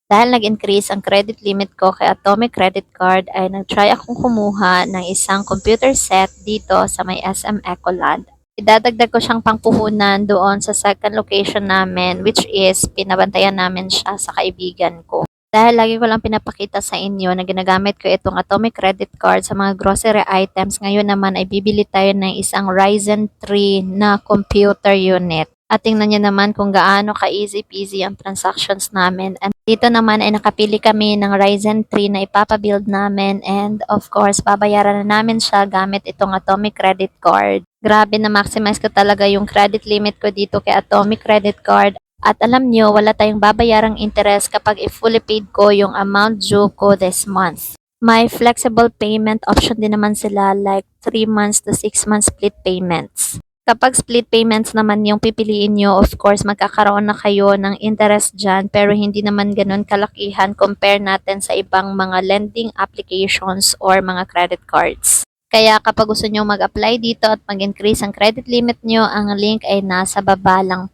Dahil nag-increase ang credit limit ko kay Atomic Credit Card ay nag-try akong kumuha ng isang computer set dito sa may SM Ecoland. Idadagdag ko siyang pangpuhunan doon sa second location namin, which is pinabantayan namin siya sa kaibigan ko. Dahil lagi ko lang pinapakita sa inyo na ginagamit ko itong Atomic Credit Card sa mga grocery items, ngayon naman ay bibili tayo ng isang Ryzen 3 na computer unit. At tingnan niyo naman kung gaano ka-easy peasy ang transactions namin. And dito naman ay nakapili kami ng Ryzen 3 na ipapabuild namin, and of course, babayaran na namin siya gamit itong Atomic Credit Card. Grabe, na maximize ko talaga yung credit limit ko dito kay Atomic Credit Card. At alam nyo, wala tayong babayarang interest kapag i-fully paid ko yung amount due ko this month. May flexible payment option din naman sila, like 3 months to 6 months split payments. Kapag split payments naman yung pipiliin nyo, of course, magkakaroon na kayo ng interest dyan, pero hindi naman ganun kalakihan compare natin sa ibang mga lending applications or mga credit cards. Kaya kapag gusto nyo mag-apply dito at mag-increase ang credit limit nyo, ang link ay nasa baba lang